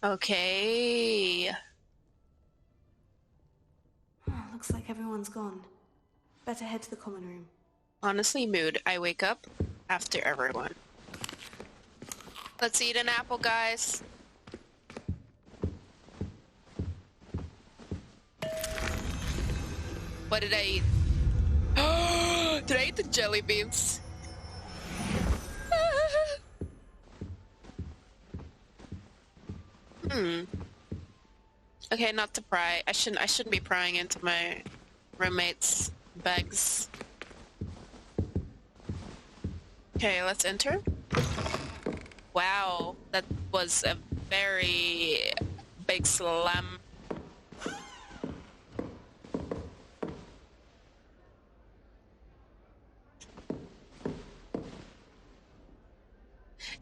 Okay. Looks like everyone's gone. Better head to the common room. Honestly, mood. I wake up after everyone. Let's eat an apple, guys. What did I eat? Did I eat the jelly beans? Hmm. Okay, not to pry. I shouldn't be prying into my roommate's bags. Okay, let's enter. Wow, that was a very big slam.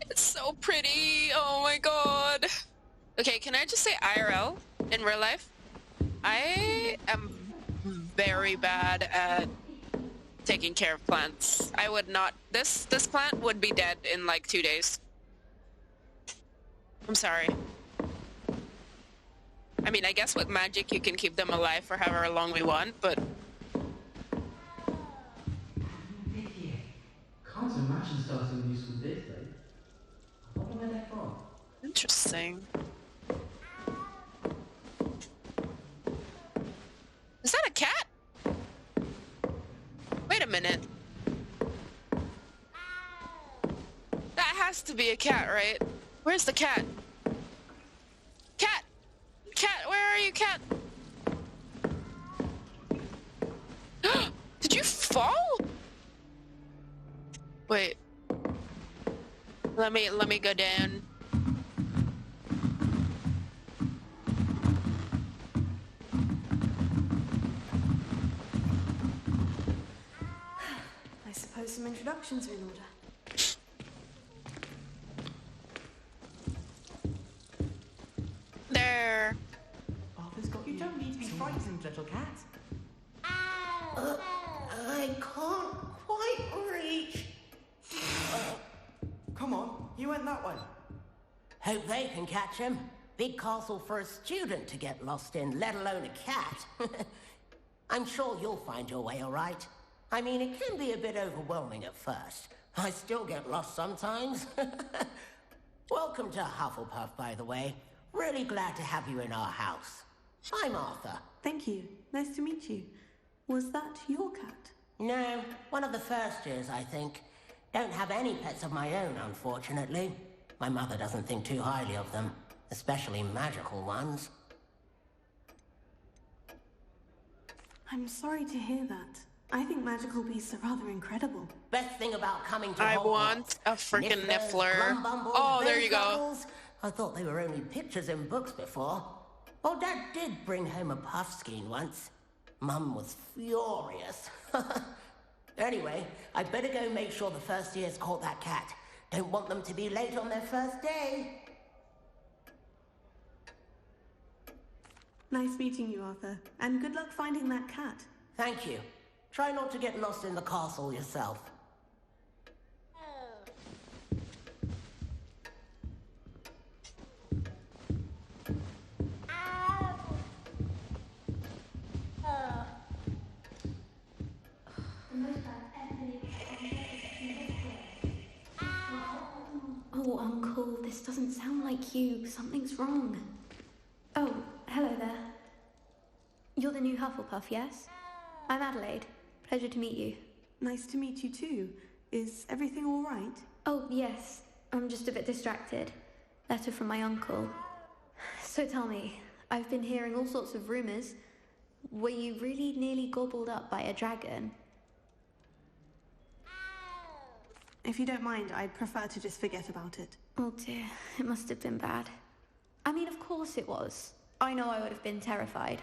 It's so pretty. Oh my god. Okay, can I just say IRL in real life? I am very bad at taking care of plants. I would not. This plant would be dead in like 2 days. I'm sorry. I mean, I guess with magic you can keep them alive for however long we want, but Can't imagine starting a new school this late. I wonder where they're from. interesting. Is that a cat? Wait a minute. That has to be a cat, right? Where's the cat? Cat! Cat, where are you, cat? Did you fall? Wait. Let me go down. I suppose some introductions are in order. There. Arthur's got you. Don't need to be frightened, little cat. I can't quite reach. Come on, you went that way. Hope they can catch him. Big castle for a student to get lost in, let alone a cat. I'm sure you'll find your way all right. I mean, it can be a bit overwhelming at first. I still get lost sometimes. Welcome to Hufflepuff, by the way. Really glad to have you in our house. I'm Arthur. Thank you. Nice to meet you. Was that your cat? No, one of the first years, I think. Don't have any pets of my own, unfortunately. My mother doesn't think too highly of them, especially magical ones. I'm sorry to hear that. I think magical beasts are rather incredible. Best thing about coming to I Hogwarts. want a freaking Nifflers, niffler. Glumbumbles, Oh, there you go. Benzels. I thought they were only pictures in books before. Well, Dad did bring home a puffskein once. Mum was furious. Anyway, I'd better go make sure the first years caught that cat. Don't want them to be late on their first day. Nice meeting you, Arthur. And good luck finding that cat. Thank you. Try not to get lost in the castle yourself. Oh, Uncle, this doesn't sound like you. Something's wrong. Oh, hello there. You're the new Hufflepuff, yes? I'm Adelaide. Pleasure to meet you. Nice to meet you too. Is everything all right? Oh, yes. I'm just a bit distracted. Letter from my uncle. So tell me, I've been hearing all sorts of rumours. Were you really nearly gobbled up by a dragon? If you don't mind, I'd prefer to just forget about it. Oh dear, it must have been bad. I mean, of course it was. I know I would have been terrified.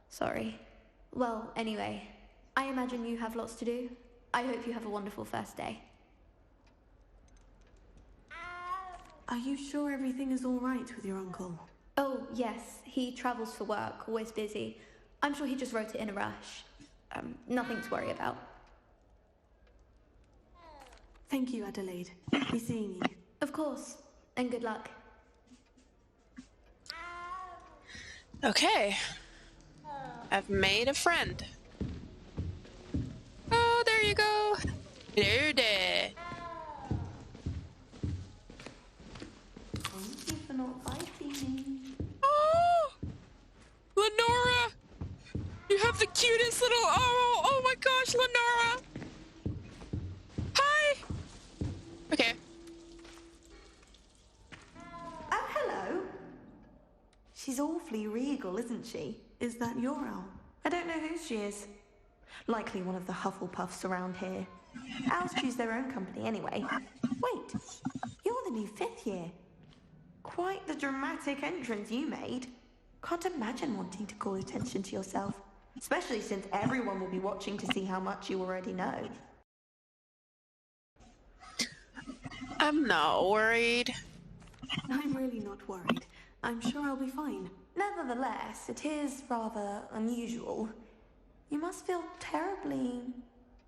Sorry. Well, anyway, I imagine you have lots to do. I hope you have a wonderful first day. Are you sure everything is all right with your uncle? Oh, yes, he travels for work, always busy. I'm sure he just wrote it in a rush. Nothing to worry about. Thank you, Adelaide. Be seeing you. Of course, and good luck. Okay. I've made a friend. Oh, there you go. Hello there. Thank you for not biting me. Oh, Lenora, you have the cutest little. Oh my gosh, Lenora. Hi. Okay. Oh, hello. She's awfully regal, isn't she? Is that your owl? I don't know who she is. Likely one of the Hufflepuffs around here. Owls choose their own company anyway. Wait, you're the new 5th year. Quite the dramatic entrance you made. Can't imagine wanting to call attention to yourself, especially since everyone will be watching to see how much you already know. I'm not worried. I'm really not worried. I'm sure I'll be fine. Nevertheless, it is rather unusual. You must feel terribly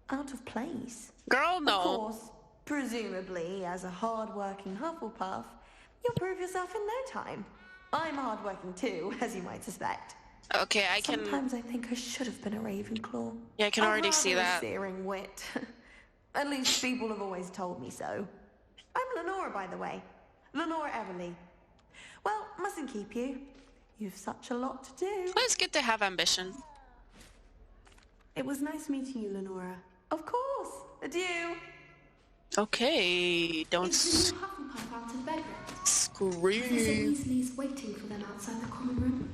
out of place. Girl, no. Of course, presumably, as a hard-working Hufflepuff, you'll prove yourself in no time. I'm hard-working too, as you might suspect. Okay, I can. Sometimes I think I should have been a Ravenclaw. Yeah, I can already see rather that. A searing wit. At least people have always told me so. I'm Lenora, by the way. Lenora Everly. Well, mustn't keep you. You've such a lot to do. Well, it's good to have ambition. It was nice meeting you, Lenora. Of course. Adieu. Okay, don't Is the new Hufflepuff out of bed yet? Professor scream. Weasley's waiting for them outside the common room.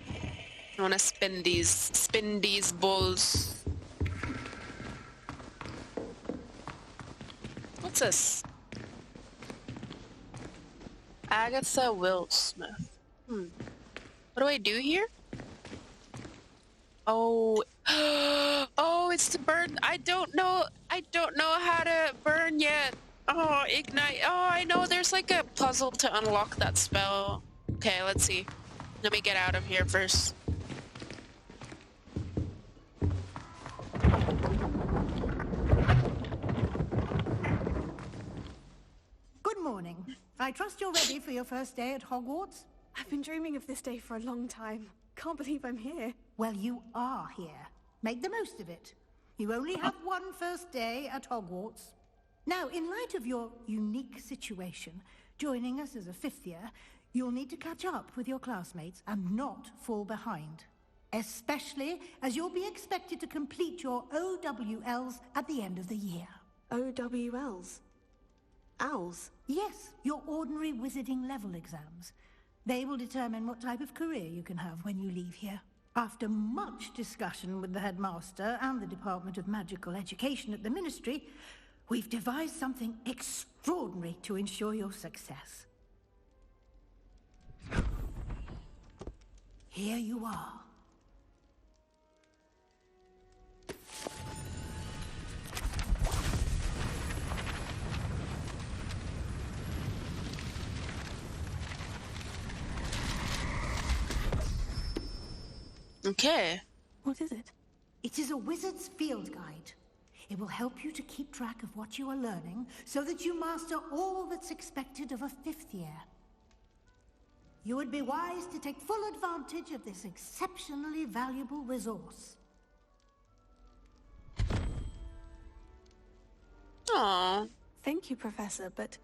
I wanna spin these balls. What's this? Agatha Wilsmith. What do I do here? Oh, oh, it's to burn. I don't know how to burn yet. Oh, ignite. Oh, I know there's like a puzzle to unlock that spell. Okay, let's see. Let me get out of here first. Good morning. I trust you're ready for your first day at Hogwarts? I've been dreaming of this day for a long time. Can't believe I'm here. Well, you are here. Make the most of it. You only have one first day at Hogwarts. Now, in light of your unique situation, joining us as a 5th year, you'll need to catch up with your classmates and not fall behind. Especially as you'll be expected to complete your OWLs at the end of the year. OWLs? Owls? Yes, your ordinary wizarding level exams. They will determine what type of career you can have when you leave here. After much discussion with the headmaster and the Department of Magical Education at the Ministry, we've devised something extraordinary to ensure your success. Here you are. Okay. What is it? It is a wizard's field guide. It will help you to keep track of what you are learning so that you master all that's expected of a 5th year. You would be wise to take full advantage of this exceptionally valuable resource. Aww. Thank you, Professor, but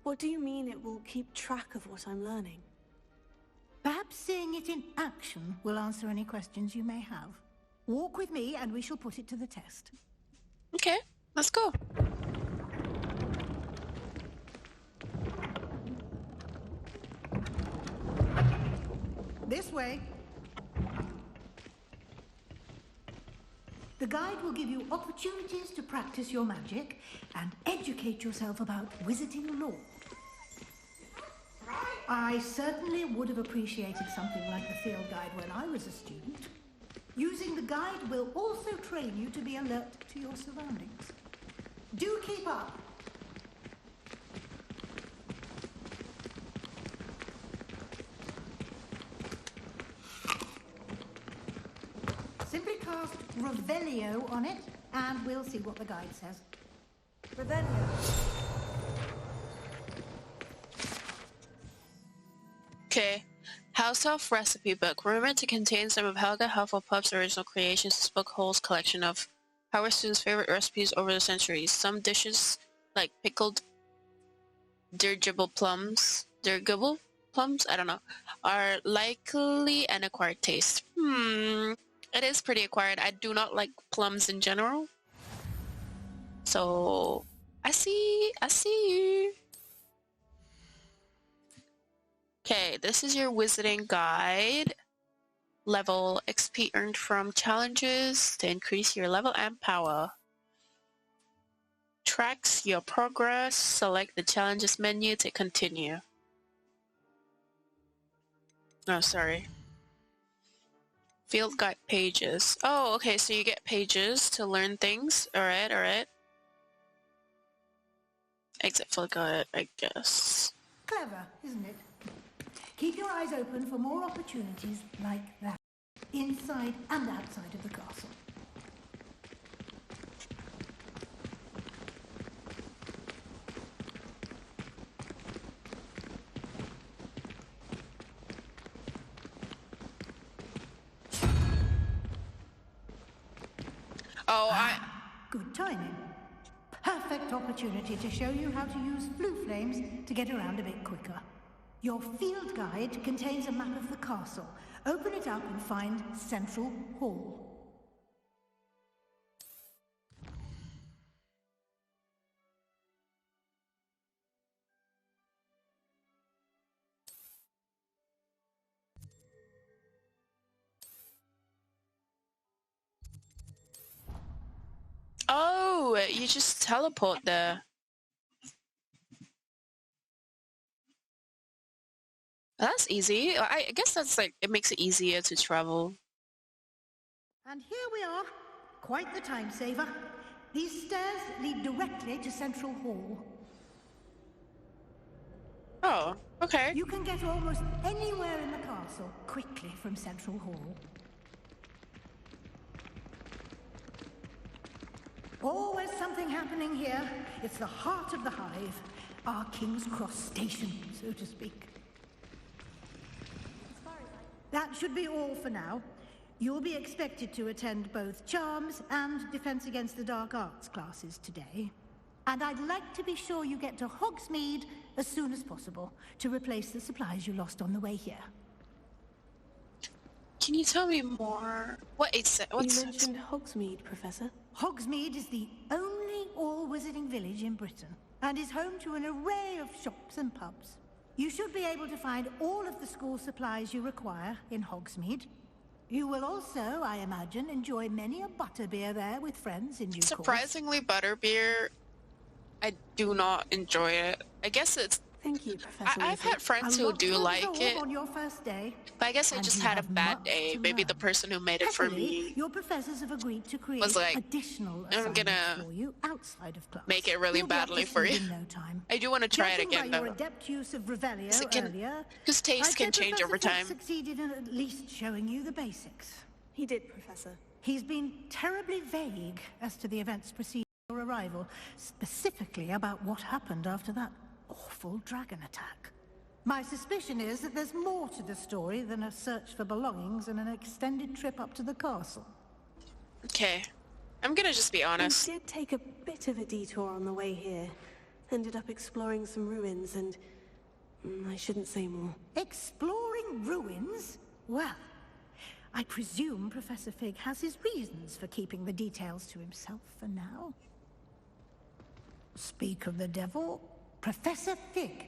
what do you mean it will keep track of what I'm learning? Perhaps seeing it in action will answer any questions you may have. Walk with me and we shall put it to the test. Okay, let's go. This way. The guide will give you opportunities to practice your magic and educate yourself about wizarding lore. I certainly would have appreciated something like the field guide when I was a student. Using the guide will also train you to be alert to your surroundings. Do keep up. Simply cast Revelio on it, and we'll see what the guide says. Revelio. Okay. House Elf Recipe Book. Rumored to contain some of Helga Hufflepuff's original creations, this book holds a collection of Hogwarts students' favorite recipes over the centuries. Some dishes, like pickled dirigible plums, I don't know, are likely an acquired taste. It is pretty acquired. I do not like plums in general. So, I see you. Okay, this is your wizarding guide. Level XP earned from challenges to increase your level and power. Tracks your progress. Select the challenges menu to continue. Oh, sorry. Field guide pages. Oh, okay, so you get pages to learn things. Alright. Exit field guide, I guess. Clever, isn't it? Keep your eyes open for more opportunities like that, inside and outside of the castle. Good timing. Perfect opportunity to show you how to use flue flames to get around a bit quicker. Your field guide contains a map of the castle. Open it up and find Central Hall. Oh, you just teleport there. That's easy. I guess that's like, it makes it easier to travel. And here we are. Quite the time saver. These stairs lead directly to Central Hall. Oh, okay. You can get almost anywhere in the castle quickly from Central Hall. Always something happening here. It's the heart of the hive. Our King's Cross station, so to speak. That should be all for now. You'll be expected to attend both Charms and Defense Against the Dark Arts classes today. And I'd like to be sure you get to Hogsmeade as soon as possible to replace the supplies you lost on the way here. Can you tell me more? What's You mentioned Hogsmeade, Professor. Hogsmeade is the only all-wizarding village in Britain and is home to an array of shops and pubs. You should be able to find all of the school supplies you require in Hogsmeade. You will also, I imagine, enjoy many a butterbeer there with friends in due course. Surprisingly, butterbeer, I do not enjoy it. I guess it's... Thank you, Professor. I've had friends who do like it, on your first day, but I guess I just had a bad day. Maybe the person who made it for me your professors have agreed to create was like, additional I'm gonna for you outside of class. make it really badly for you. No time. I do want to try it again, though. Your adept use of Revelio earlier, because taste can change over time. Succeeded in at least showing you the basics. He did, Professor. He's been terribly vague as to the events preceding your arrival, specifically about what happened after that awful dragon attack. My suspicion is that there's more to the story than a search for belongings and an extended trip up to the castle. Okay. I'm gonna just be honest. We did take a bit of a detour on the way here. Ended up exploring some ruins and... I shouldn't say more. Exploring ruins? Well, I presume Professor Fig has his reasons for keeping the details to himself for now. Speak of the devil, Professor Fig.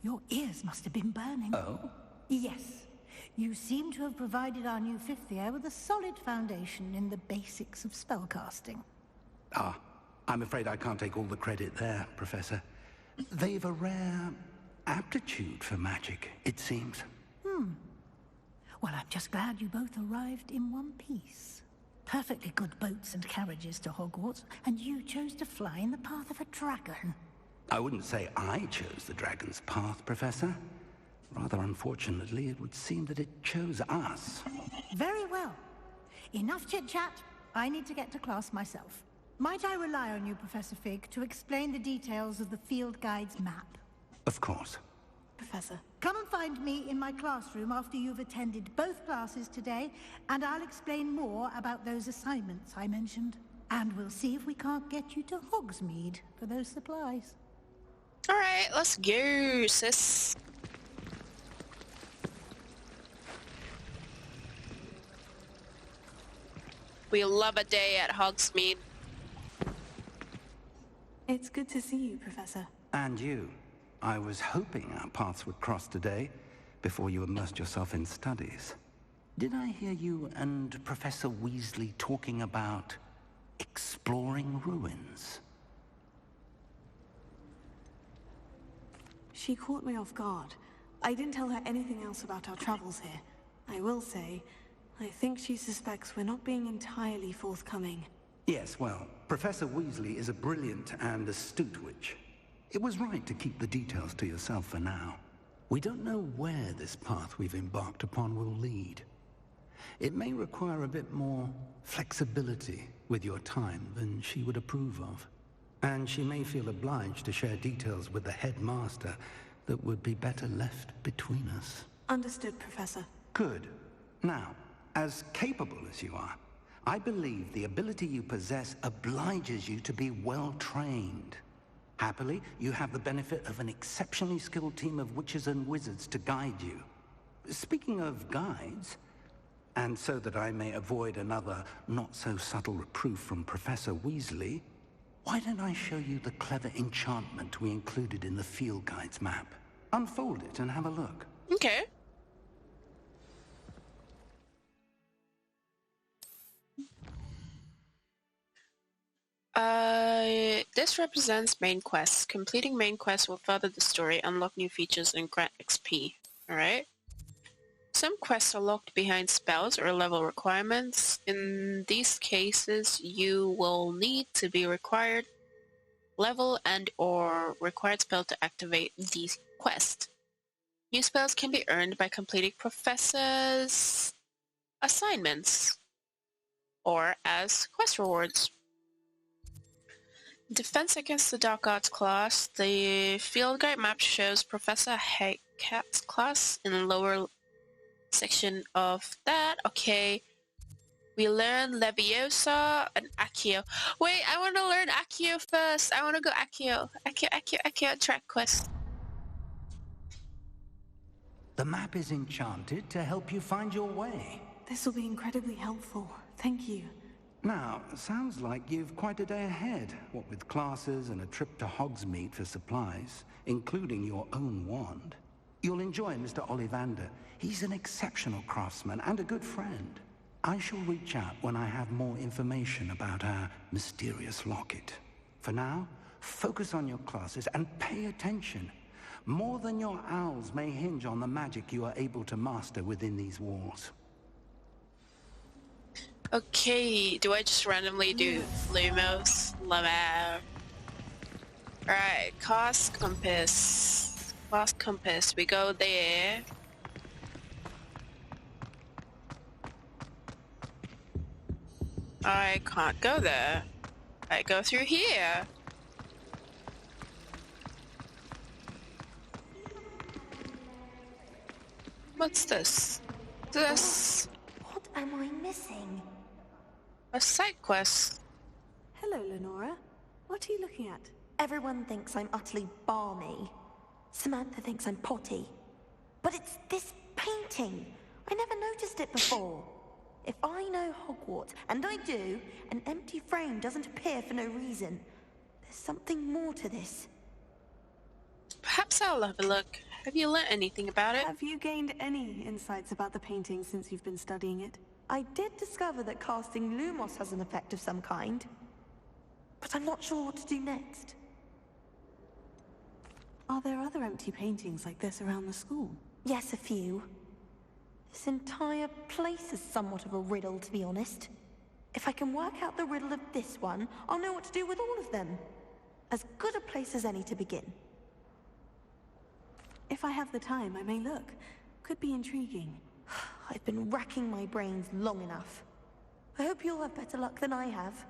Your ears must have been burning. Oh? Yes. You seem to have provided our new fifth year with a solid foundation in the basics of spellcasting. Ah, I'm afraid I can't take all the credit there, Professor. They've a rare aptitude for magic, it seems. Well, I'm just glad you both arrived in one piece. Perfectly good boats and carriages to Hogwarts, and you chose to fly in the path of a dragon. I wouldn't say I chose the dragon's path, Professor. Rather unfortunately, it would seem that it chose us. Very well. Enough chit-chat. I need to get to class myself. Might I rely on you, Professor Fig, to explain the details of the field guide's map? Of course. Professor. Come and find me in my classroom after you've attended both classes today, and I'll explain more about those assignments I mentioned. And we'll see if we can't get you to Hogsmeade for those supplies. Alright, let's go, sis. We love a day at Hogsmeade. It's good to see you, Professor. And you. I was hoping our paths would cross today, before you immersed yourself in studies. Did I hear you and Professor Weasley talking about exploring ruins? She caught me off guard. I didn't tell her anything else about our travels here. I will say, I think she suspects we're not being entirely forthcoming. Yes, well, Professor Weasley is a brilliant and astute witch. It was right to keep the details to yourself for now. We don't know where this path we've embarked upon will lead. It may require a bit more flexibility with your time than she would approve of. And she may feel obliged to share details with the headmaster that would be better left between us. Understood, Professor. Good. Now, as capable as you are, I believe the ability you possess obliges you to be well-trained. Happily, you have the benefit of an exceptionally skilled team of witches and wizards to guide you. Speaking of guides, and so that I may avoid another not-so-subtle reproof from Professor Weasley, why don't I show you the clever enchantment we included in the field guide's map? Unfold it and have a look. Okay. This represents main quests. Completing main quests will further the story, unlock new features, and grant XP. Alright. Some quests are locked behind spells or level requirements. In these cases, you will need to be required level and or required spell to activate these quests. New spells can be earned by completing professors' assignments or as quest rewards. Defense against the Dark Arts class. The field guide map shows Professor Hecate's class in the lower section of that. Okay. We learn Leviosa and Accio. Wait, I want to learn Accio first. I want to go Accio. Accio track quest. The map is enchanted to help you find your way. This will be incredibly helpful. Thank you. Now, sounds like you've quite a day ahead, what with classes and a trip to Hogsmeade for supplies, including your own wand. You'll enjoy Mr. Ollivander. He's an exceptional craftsman and a good friend. I shall reach out when I have more information about our mysterious locket. For now, focus on your classes and pay attention. More than your owls may hinge on the magic you are able to master within these walls. Okay, do I just randomly do Lumos? Alright, Cast Compass. Cast Compass, we go there. I can't go there. I go through here. What's this? This... What am I missing? a side quest. Hello, Lenora. What are you looking at? Everyone thinks I'm utterly balmy. Samantha thinks I'm potty. But it's this painting. I never noticed it before. If I know Hogwarts, and I do, an empty frame doesn't appear for no reason. There's something more to this. Perhaps I'll have a look. Have you learnt anything about it? Have you gained any insights about the painting since you've been studying it? I did discover that casting Lumos has an effect of some kind. But I'm not sure what to do next. Are there other empty paintings like this around the school? Yes, a few. This entire place is somewhat of a riddle, to be honest. If I can work out the riddle of this one, I'll know what to do with all of them. As good a place as any to begin. If I have the time, I may look. Could be intriguing. I've been racking my brains long enough. I hope you'll have better luck than I have.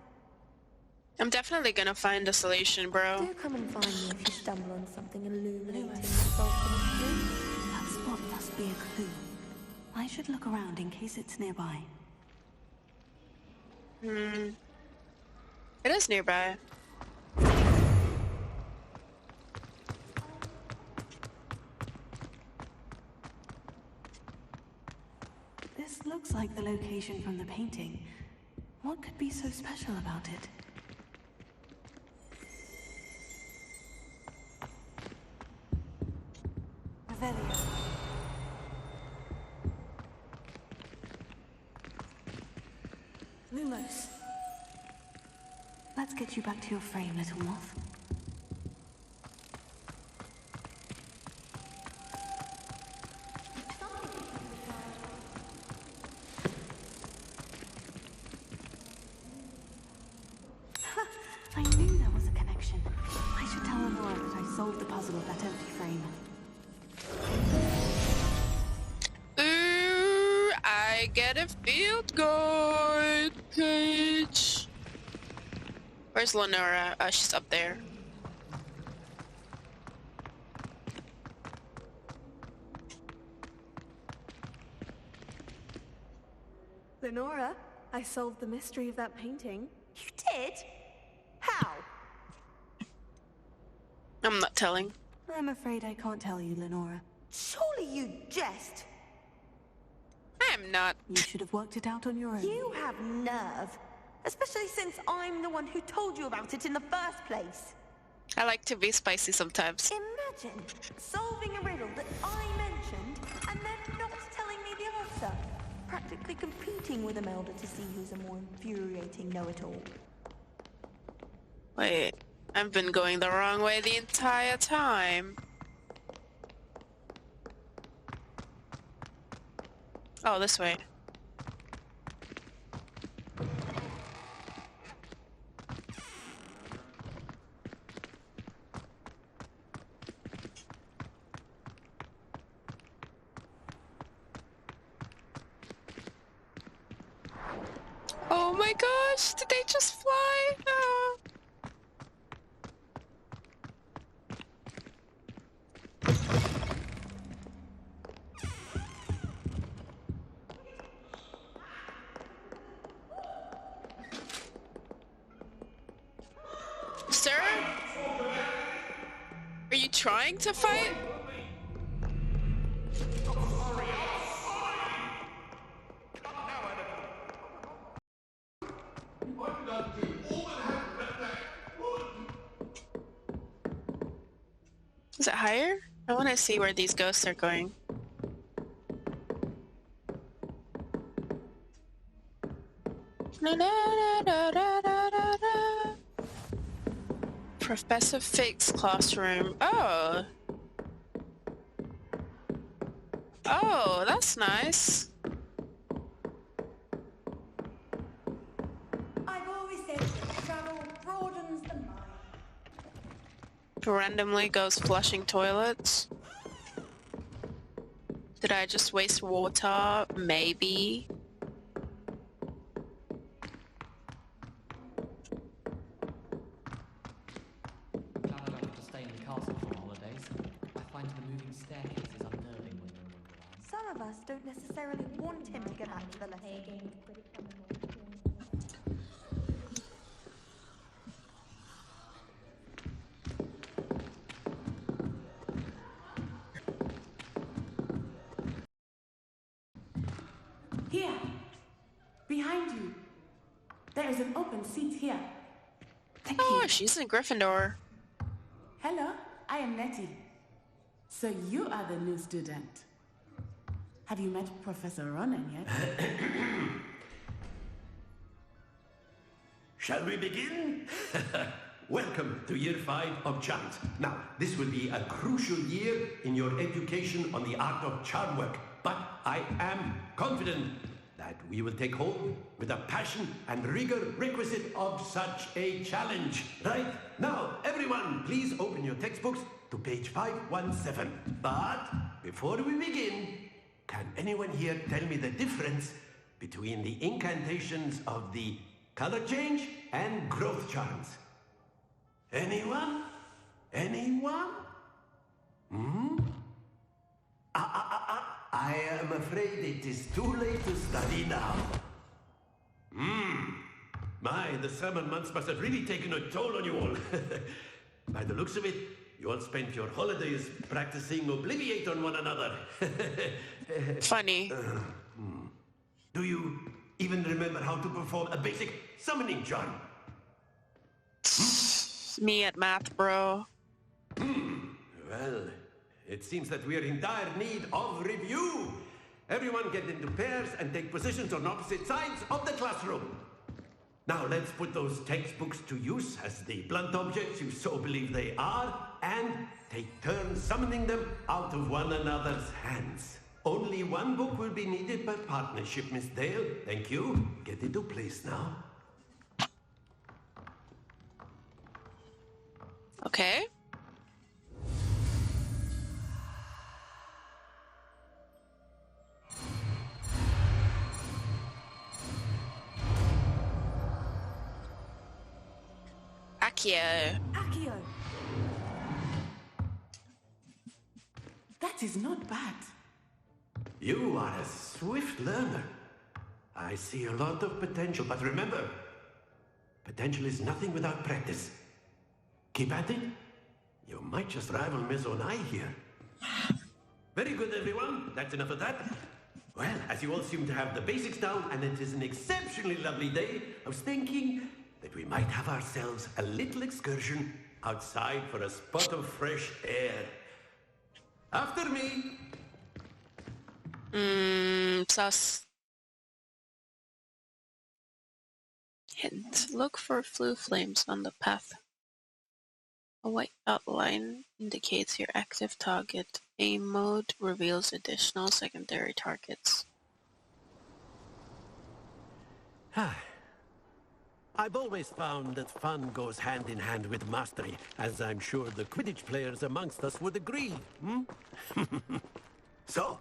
I'm definitely gonna find a solution, bro. Do come and find me if you stumble on something illuminating yourself in the street. should look around in case it's nearby. It is nearby. This looks like the location from the painting. What could be so special about it? Revelio. Lumos. Let's get you back to your frame, little moth. I knew there was a connection. I should tell Lenora that I solved the puzzle of that empty frame. Ooh, I get a field guide page. Where's Lenora? She's up there. Lenora, I solved the mystery of that painting. You did? How? I'm not telling. I'm afraid I can't tell you, Lenora. Surely you jest. I'm not. You should have worked it out on your own. You have nerve. Especially since I'm the one who told you about it in the first place. I like to be spicy sometimes. Imagine solving a riddle that I mentioned and then not telling me the answer. Practically competing with Imelda to see who's a more infuriating know-it-all. Wait, I've been going the wrong way the entire time. Oh, this way. Oh my gosh, did they just fly? Oh. Sir? Are you trying to fight? Is it higher? I want to see where these ghosts are going. Na, na, na, na, na, na, na, na. Professor Fig's classroom. Oh. Oh, that's nice. I've always said that travel broadens the mind. Randomly goes flushing toilets. Did I just waste water? Maybe. Glad I don't have to stay in the castle for holidays. I find the moving staircases unnerving when no one's around. Some of us don't necessarily want him to get back to the lesson. Here, behind you. There is an open seat here. Oh, she's in Gryffindor. Hello, I am Nettie. So you are the new student. Have you met Professor Ronan yet? Shall we begin? Welcome to Year 5 of Chant. Now, this will be a crucial year in your education on the art of charm work, but I am confident that we will take hold with the passion and rigor requisite of such a challenge. Right? Now, everyone, please open your textbooks to page 517. But before we begin, can anyone here tell me the difference between the incantations of the color change and growth charms? Anyone? Anyone? Hmm? I am afraid it is too late to study now. My, the summer months must have really taken a toll on you all. By the looks of it, you all spent your holidays practicing Obliviate on one another. Funny. Do you even remember how to perform a basic summoning charm? Me at math, bro. Well, it seems that we are in dire need of review. Everyone get into pairs and take positions on opposite sides of the classroom. Now let's put those textbooks to use as the blunt objects you so believe they are, and take turns summoning them out of one another's hands. Only one book will be needed per partnership, Miss Dale. Thank you. Get into place now. Okay. Accio. Accio. That is not bad. You are a swift learner. I see a lot of potential, but remember, potential is nothing without practice. Keep at it. You might just rival Miss Onai here. Very good, everyone. That's enough of that. Well, as you all seem to have the basics down, and it is an exceptionally lovely day, I was thinking that we might have ourselves a little excursion outside for a spot of fresh air. After me. Sus. Hint. Look for flue flames on the path. A white outline indicates your active target. Aim mode reveals additional secondary targets. I've always found that fun goes hand in hand with mastery, as I'm sure the Quidditch players amongst us would agree. So,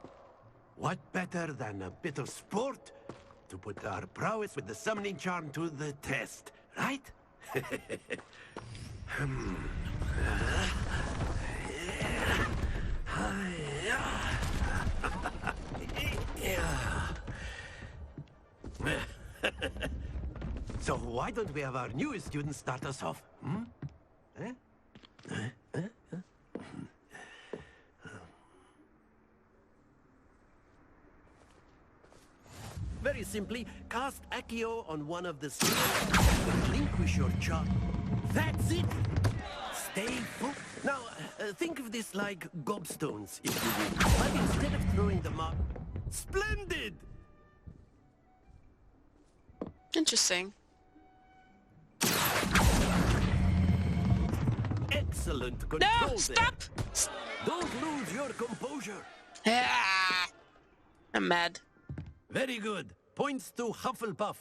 what better than a bit of sport to put our prowess with the summoning charm to the test, right? So why don't we have our newest student start us off? Very simply, cast Accio on one of the students and relinquish your charm. That's it! Stay focused. Now, think of this like gobstones, if you will. But instead of throwing them up... Splendid! Interesting. Excellent control. No! Stop! There. Don't lose your composure. I'm mad. Very good. Points to Hufflepuff.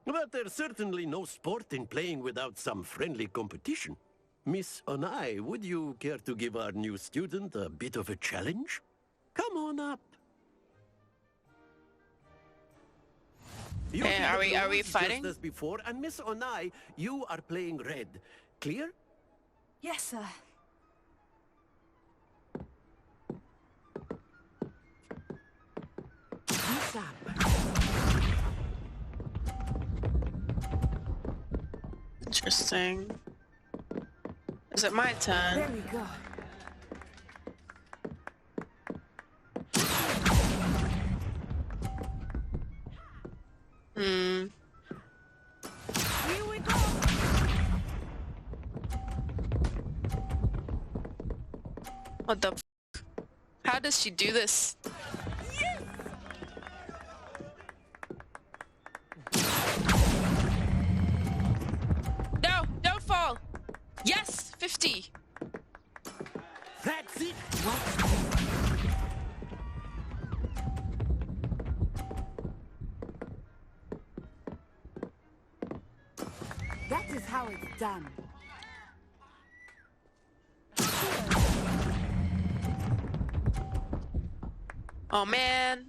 But there's certainly no sport in playing without some friendly competition. Miss Onai, would you care to give our new student a bit of a challenge? Come on up. Okay, are we fighting? Just as before, and Miss Onai, you are playing red. Clear? Yes, sir. What's up? Interesting. Is it my turn? There we go. Here we go. What the f? How does she do this? Yes! No, don't fall. Yes, 50. That's it. That is how it's done. Oh man.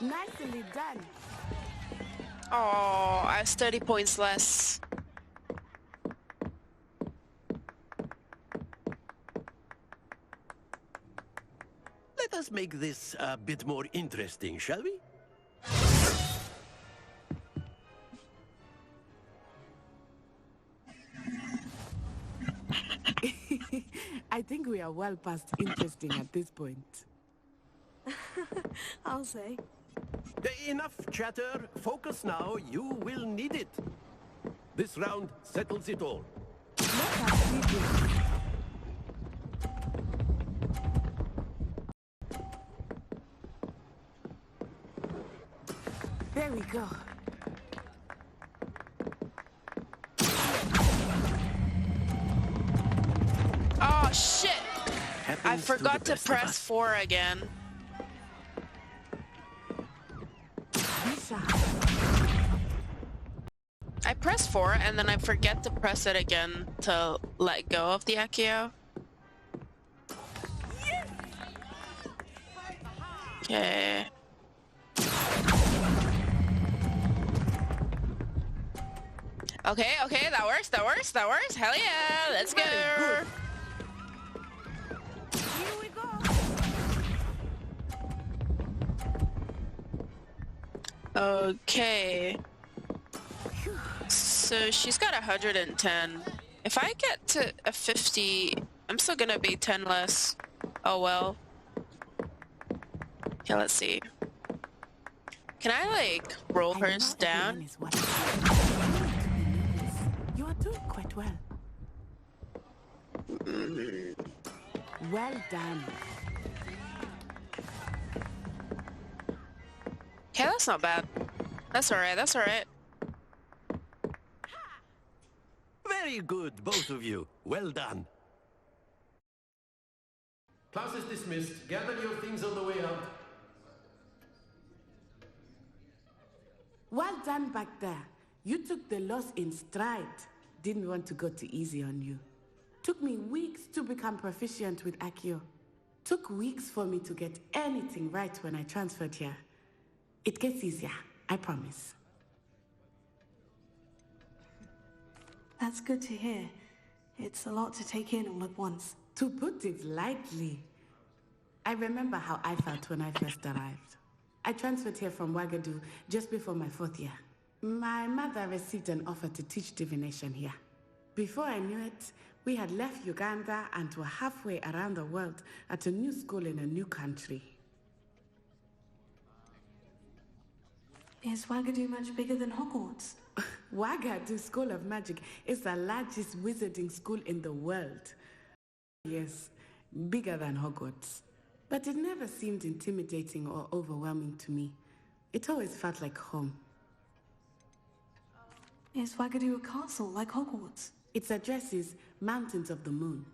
Nicely done. Oh, I have 30 points less. Let us make this a bit more interesting, shall we? I think we are well past interesting at this point. I'll say. Enough chatter. Focus now. You will need it. This round settles it all. Let us see this. There we go. Oh shit! I Happens forgot the to best of press us. 4 again. I press 4 and then I forget to press it again to let go of the Accio. Okay. Okay, that works. Hell yeah, let's go. Here we go. Okay. So she's got 110. If I get to a 50, I'm still gonna be 10 less. Oh well. Okay, let's see. Can I like roll hers down? You are doing quite well. Well done. Okay, that's not bad. That's alright. Very good, both of you. Well done. Class is dismissed. Gather your things on the way out. Well done back there. You took the loss in stride. Didn't want to go too easy on you. Took me weeks to become proficient with Accio. Took weeks for me to get anything right when I transferred here. It gets easier, I promise. That's good to hear. It's a lot to take in all at once. To put it lightly, I remember how I felt when I first arrived. I transferred here from Ouagadougou just before my 4th year. My mother received an offer to teach divination here. Before I knew it, we had left Uganda and were halfway around the world at a new school in a new country. Is Ouagadougou much bigger than Hogwarts? Ouagadougou School of Magic is the largest wizarding school in the world. Yes, bigger than Hogwarts. But it never seemed intimidating or overwhelming to me. It always felt like home. Is Ouagadougou a castle like Hogwarts? Its address is Mountains of the Moon.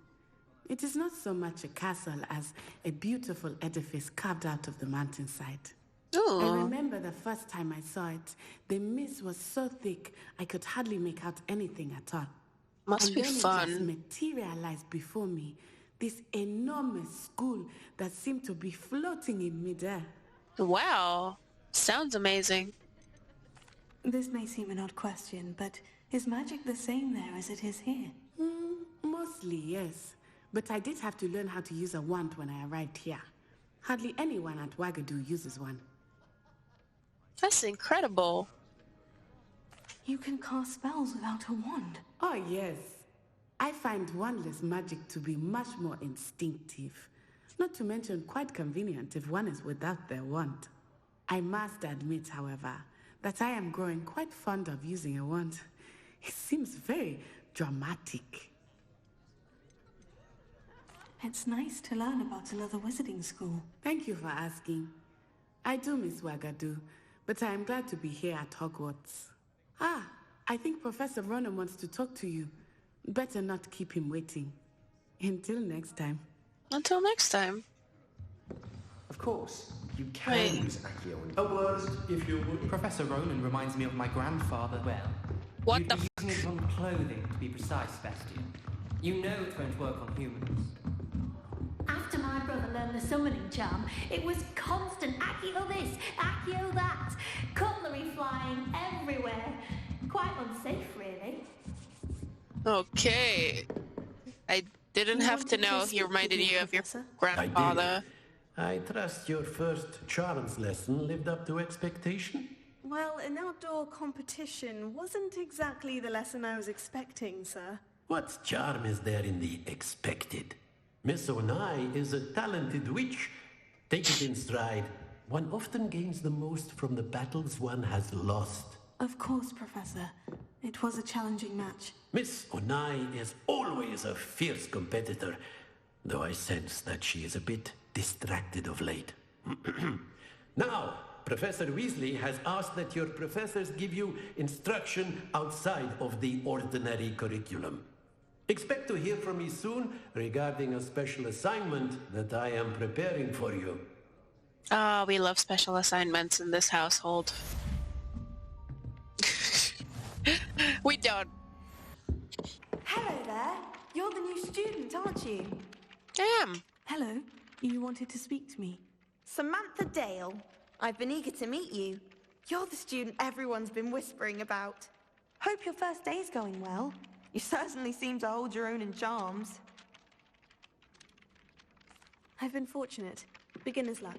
It is not so much a castle as a beautiful edifice carved out of the mountainside. Ooh. I remember the first time I saw it, the mist was so thick I could hardly make out anything at all. Must be then fun. It just materialized before me, this enormous school that seemed to be floating in midair. Wow. Sounds amazing. This may seem an odd question, but is magic the same there as it is here? Mostly, yes. But I did have to learn how to use a wand when I arrived here. Hardly anyone at Ouagadougou uses one. That's incredible. You can cast spells without a wand. Oh, yes. I find wandless magic to be much more instinctive. Not to mention quite convenient if one is without their wand. I must admit, however, that I am growing quite fond of using a wand. It seems very dramatic. It's nice to learn about another wizarding school. Thank you for asking. I do miss Ouagadougou, but I am glad to be here at Hogwarts. Ah, I think Professor Ronan wants to talk to you. Better not keep him waiting. Until next time. Until next time. Of course, you can use Accio in words if you would. Professor Ronan reminds me of my grandfather. Well, What you'd the be using it on clothing, to be precise, Bastian. You know it's going to work on humans. After my brother learned the summoning charm, it was constant Accio this, Accio that, cutlery flying everywhere. Quite unsafe, really. Okay. I didn't have to know he reminded you of your grandfather. I trust your first charms lesson lived up to expectation? Well, an outdoor competition wasn't exactly the lesson I was expecting, sir. What charm is there in the expected? Miss Onai is a talented witch. Take it in stride. One often gains the most from the battles one has lost. Of course, Professor. It was a challenging match. Miss Onai is always a fierce competitor, though I sense that she is a bit distracted of late. Now, Professor Weasley has asked that your professors give you instruction outside of the ordinary curriculum. Expect to hear from me soon regarding a special assignment that I am preparing for you. Ah, we love special assignments in this household. We don't. Hello there. You're the new student, aren't you? I am. Hello. You wanted to speak to me? Samantha Dale. I've been eager to meet you. You're the student everyone's been whispering about. Hope your first day's going well. You certainly seem to hold your own in charms. I've been fortunate. Beginner's luck.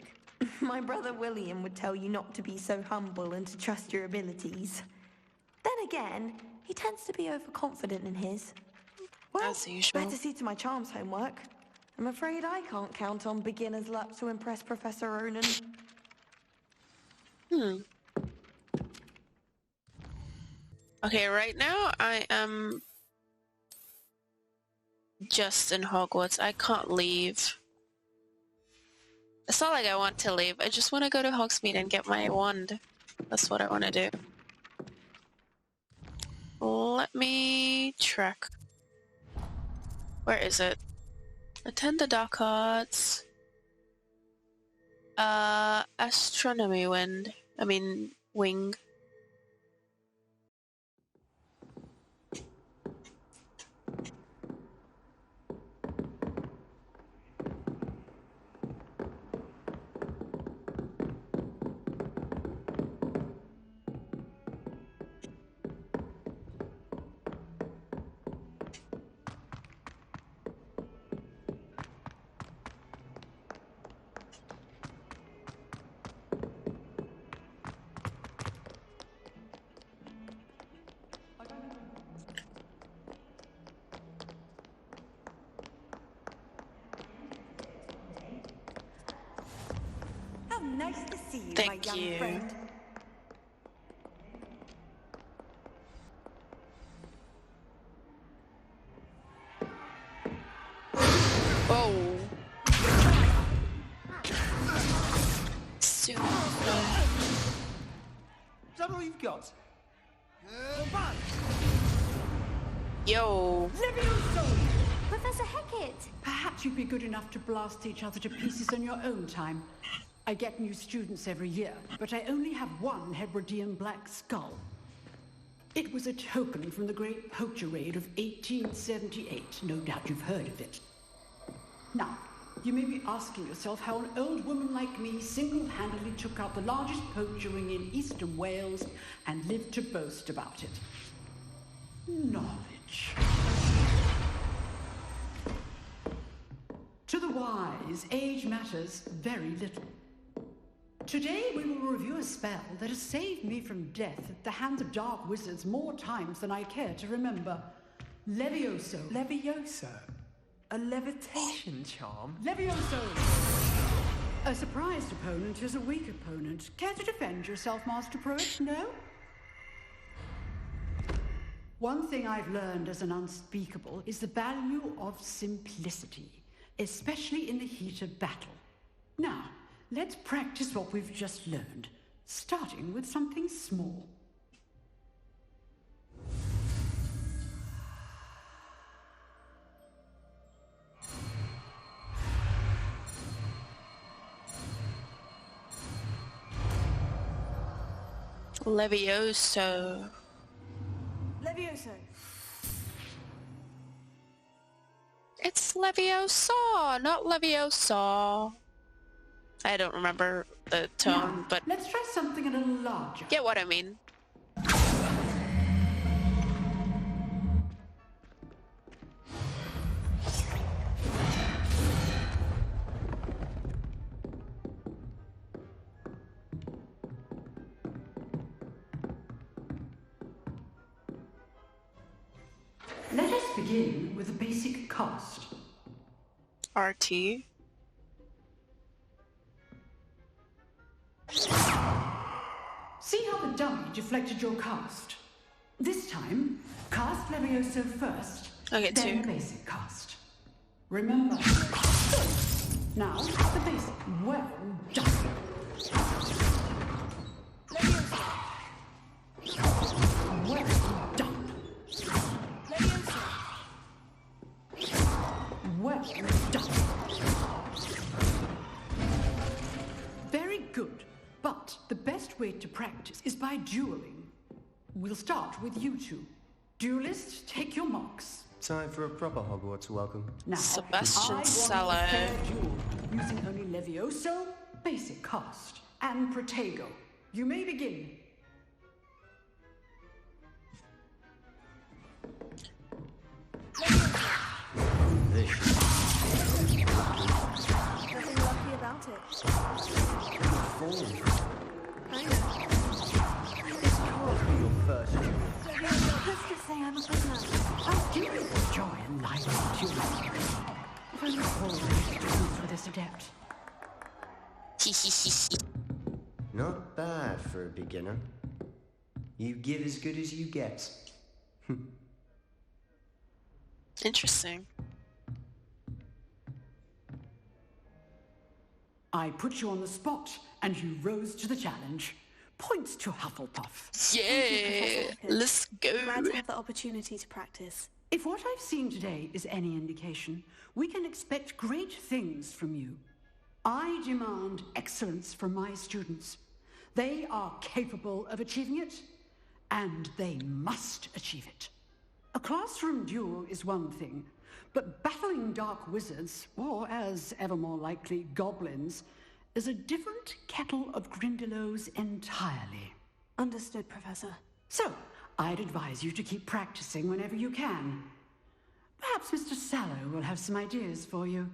My brother William would tell you not to be so humble and to trust your abilities. Then again, he tends to be overconfident in his. Well, as usual. better see to my charms homework. I'm afraid I can't count on beginner's luck to impress Professor Ronan. Okay, right now I am just in Hogwarts. I can't leave. It's not like I want to leave. I just want to go to Hogsmeade and get my wand. That's what I want to do. Let me check. Where is it? Attend the dark arts. Astronomy wing. Nice to see you, Thank my young you. friend. Oh. Soon. Is that all you've got? Yo. Professor Hecat! Perhaps you'd be good enough to blast each other to pieces on your own time. I get new students every year, but I only have one Hebridean black skull. It was a token from the Great Poacher Raid of 1878. No doubt you've heard of it. Now, you may be asking yourself how an old woman like me single-handedly took out the largest poacher ring in eastern Wales and lived to boast about it. Knowledge. To the wise, age matters very little. Today we will review a spell that has saved me from death at the hands of dark wizards more times than I care to remember. Levioso. Levioso? A levitation charm? Levioso! A surprised opponent is a weak opponent. Care to defend yourself, Master Pruitt? No? One thing I've learned as an unspeakable is the value of simplicity, especially in the heat of battle. Now, let's practice what we've just learned, starting with something small. Levioso. Levioso. It's Leviosa, not Leviosa. I don't remember the tone, Now, but let's try something a little larger. get what I mean. begin with a basic cast. RT. See how the dummy deflected your cast? This time, cast Levioso first, Okay, then two. basic cast. Remember. Now, the basic. Well done. Well done. Well done. Very good. But the best way to practice is by dueling. We'll start with you two. Duelists, take your marks. Time for a proper Hogwarts welcome. Now, Sebastian I want a Sallow. fair duel, using only Levioso, basic cast, and Protego. You may begin. Nothing lucky about it. Your first duel. Let's just say I'm a prisoner. I'll give you the joy and life of dueling. If only Paul managed to do for this adept. Not bad for a beginner. You give as good as you get. Interesting. I put you on the spot, and you rose to the challenge. Points to Hufflepuff. Yeah, let's go. Glad to have the opportunity to practice. If what I've seen today is any indication, we can expect great things from you. I demand excellence from my students. They are capable of achieving it, and they must achieve it. A classroom duel is one thing, but battling dark wizards, or as ever more likely, goblins, is a different kettle of Grindylows entirely. Understood, Professor. So, I'd advise you to keep practicing whenever you can. Perhaps Mr. Sallow will have some ideas for you.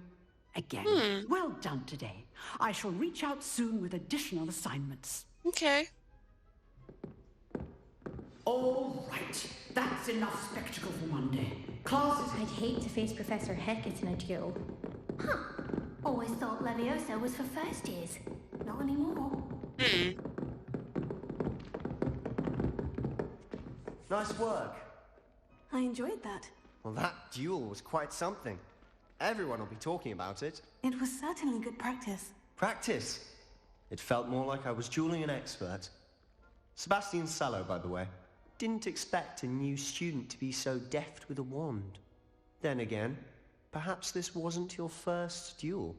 Again, well done today. I shall reach out soon with additional assignments. Okay. All right, that's enough spectacle for one day. Classes. I'd hate to face Professor Hecat in a duel. Huh. Always thought Leviosa was for first years. Not anymore. Nice work. I enjoyed that. Well, that duel was quite something. Everyone will be talking about it. It was certainly good practice. Practice. It felt more like I was dueling an expert. Sebastian Sallow, by the way. Didn't expect a new student to be so deft with a wand. Then again, perhaps this wasn't your first duel.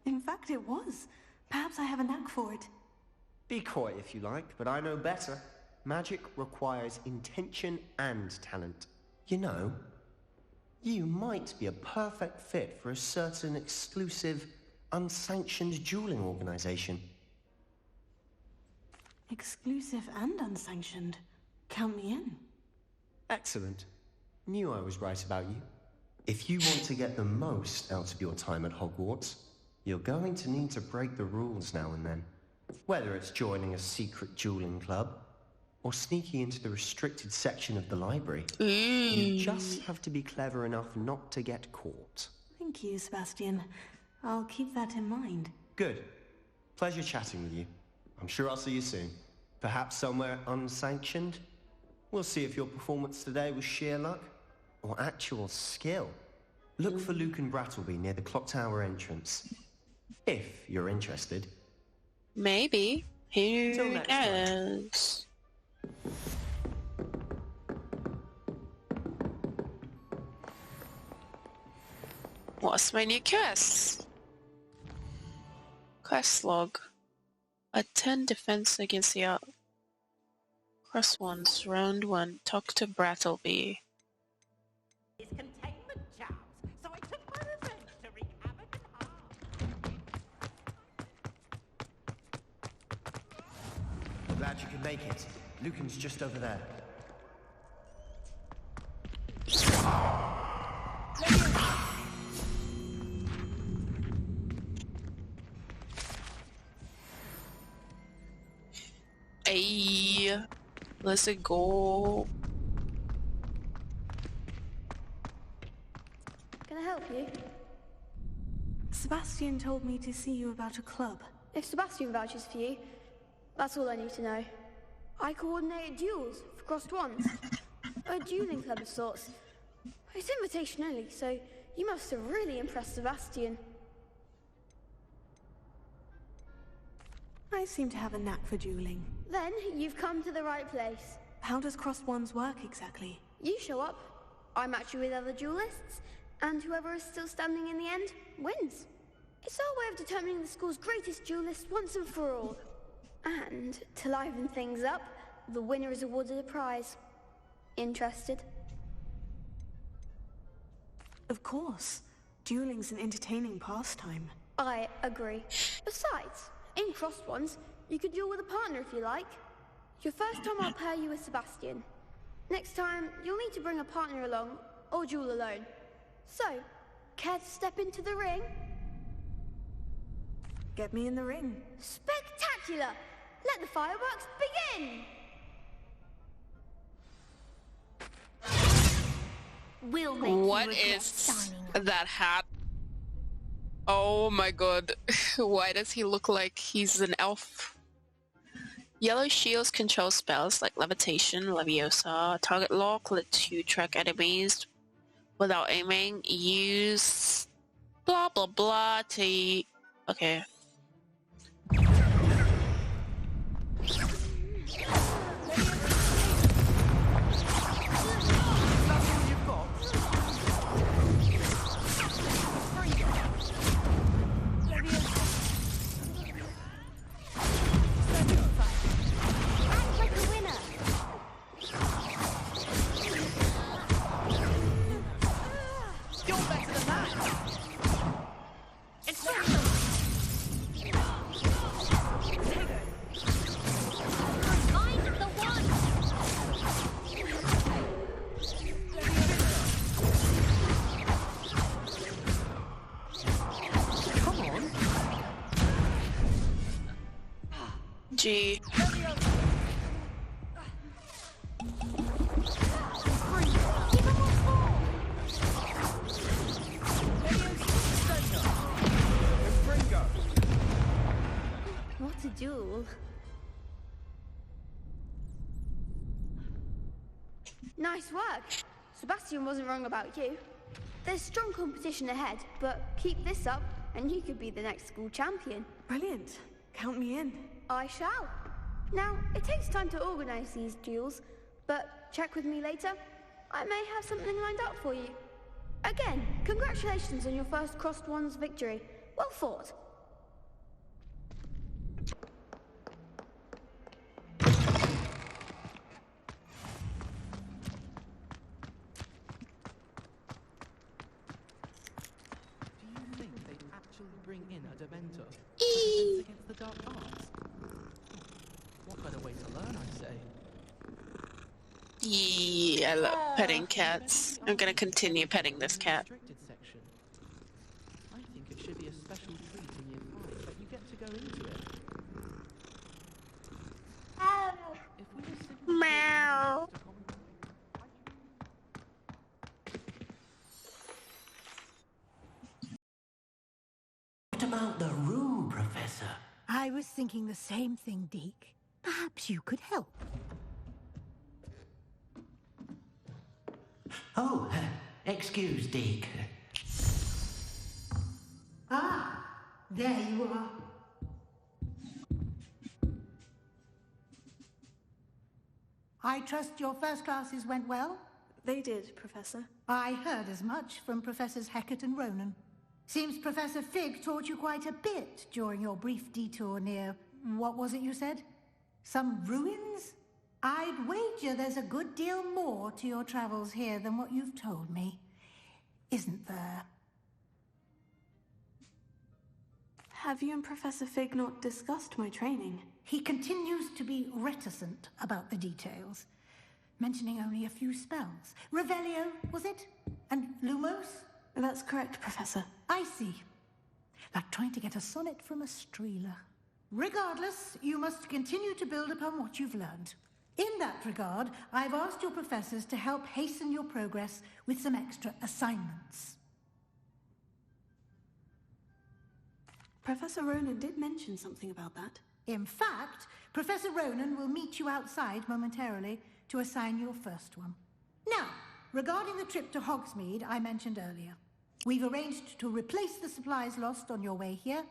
In fact, it was. Perhaps I have a knack for it. Be coy if you like, but I know better. Magic requires intention and talent. You know, you might be a perfect fit for a certain exclusive, unsanctioned dueling organization. Exclusive and unsanctioned. Count me in. Excellent. Knew I was right about you. If you want to get the most out of your time at Hogwarts, you're going to need to break the rules now and then. Whether it's joining a secret dueling club, or sneaking into the restricted section of the library. You just have to be clever enough not to get caught. Thank you, Sebastian. I'll keep that in mind. Good. Pleasure chatting with you. I'm sure I'll see you soon. Perhaps somewhere unsanctioned? We'll see if your performance today was sheer luck or actual skill. Look for Luke and Brattleby near the clock tower entrance. If you're interested. Maybe. Who Till next time. knows? What's my new quest? Quest log. Attend defense against the cross ones. Round 1. Talk to Brattleby. His containment charms, so I took my revenge to wreak havoc and harm. Glad you could make it. Lucan's just over there. Ayy. Let's go. Can I help you? Sebastian told me to see you about a club. If Sebastian vouches for you, that's all I need to know. I coordinate duels for crossed ones. A dueling club of sorts. It's invitation only, so you must have really impressed Sebastian. I seem to have a knack for dueling. Then you've come to the right place. How does crossed ones work exactly? You show up, I match you with other duelists, and whoever is still standing in the end wins. It's our way of determining the school's greatest duelist once and for all. And to liven things up, the winner is awarded a prize. Interested? Of course. Dueling's an entertaining pastime. I agree. Besides, in crossed ones, you could duel with a partner if you like. Your first time I'll pair you with Sebastian. Next time, you'll need to bring a partner along, or duel alone. So, care to step into the ring? Get me in the ring. Spectacular! Let the fireworks begin! We'll make What is that hat? Oh my god. Why does he look like he's an elf? Yellow shields control spells like levitation, leviosa, target lock, let you track enemies without aiming, use blah blah blah to... Okay. Gee. What a duel. Nice work. Sebastian wasn't wrong about you. There's strong competition ahead, but keep this up and you could be the next school champion. Brilliant. Count me in. I shall. Now, it takes time to organize these duels, but check with me later. I may have something lined up for you. Again, congratulations on your first crossed ones victory. Well fought. Bring in a Dementor for defense against the dark arts. What better way to learn, I say? Yeah, I love petting cats. I'm gonna continue petting this cat. Section. I think it should be a special treat in year 5 that you get to go into it. If we just simply Meow. What about the room, Professor? I was thinking the same thing, Deke. Perhaps you could help. Oh, excuse, Deke. Ah, there you are. I trust your first classes went well? They did, Professor. I heard as much from Professors Hecat and Ronan. Seems Professor Fig taught you quite a bit during your brief detour near... what was it you said? Some ruins? I'd wager there's a good deal more to your travels here than what you've told me. Isn't there? Have you and Professor Fig not discussed my training? He continues to be reticent about the details, mentioning only a few spells. Revelio, was it? And Lumos? That's correct, Professor. I see. Like trying to get a sonnet from a streeler. Regardless, you must continue to build upon what you've learned. In that regard, I've asked your professors to help hasten your progress with some extra assignments. Professor Ronan did mention something about that. In fact, Professor Ronan will meet you outside momentarily to assign your first one. Now, regarding the trip to Hogsmeade I mentioned earlier, we've arranged to replace the supplies lost on your way here,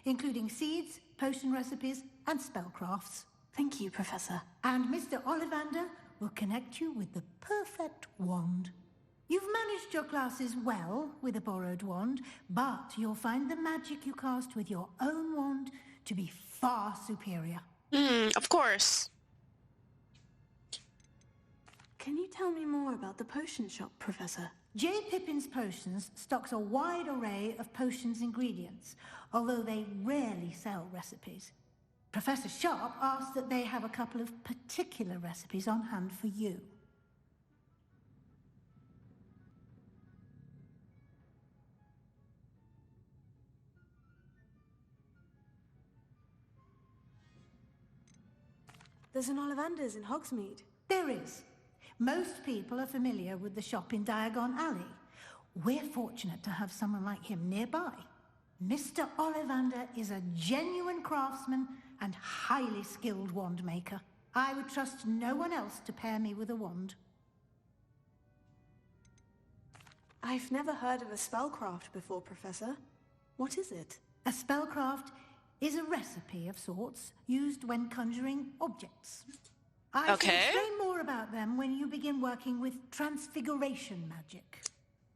including seeds, potion recipes, and spellcrafts. Thank you, Professor. And Mr. Ollivander will connect you with the perfect wand. You've managed your classes well with a borrowed wand, but you'll find the magic you cast with your own wand to be far superior. Of course. Can you tell me more about the potion shop, Professor? J. Pippin's Potions stocks a wide array of potions ingredients, although they rarely sell recipes. Professor Sharp asked that they have a couple of particular recipes on hand for you. There's an Ollivander's in Hogsmeade. There is. Most people are familiar with the shop in Diagon Alley. We're fortunate to have someone like him nearby. Mr. Ollivander is a genuine craftsman and highly skilled wand maker. I would trust no one else to pair me with a wand. I've never heard of a spellcraft before, Professor. What is it? A spellcraft is a recipe of sorts used when conjuring objects. I can explain more about them when you begin working with transfiguration magic.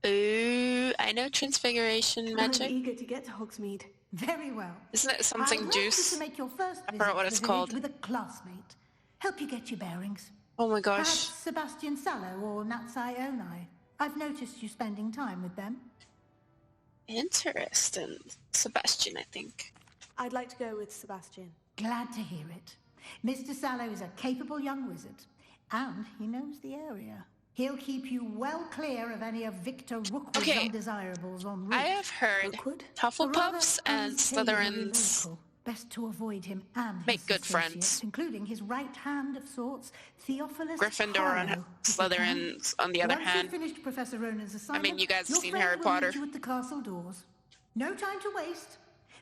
Ooh, I know transfiguration magic. I'm eager to get to Hogsmeade. Very well. Isn't it something juice? To make your first I forgot what it's called. With a classmate. Help you get your bearings. Oh my gosh. Perhaps Sebastian Sallow or Natsai Onai. I've noticed you spending time with them. Interesting. Sebastian, I think. I'd like to go with Sebastian. Glad to hear it. Mr. Sallow is a capable young wizard, and he knows the area. He'll keep you well clear of any of Victor Rookwood's undesirables en route. I have heard Hufflepuffs and Slytherins best to avoid him and make good friends, including his right hand of sorts, Theophilus Gryffindor and Slytherins, on the other hand. Finished Professor Ronan's assignment, I mean, you guys have seen your Harry friend will Potter. meet you at the castle doors. No time to waste.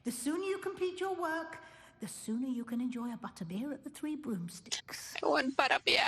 The sooner you complete your work, the sooner you can enjoy a butterbeer at the Three Broomsticks. I want butterbeer.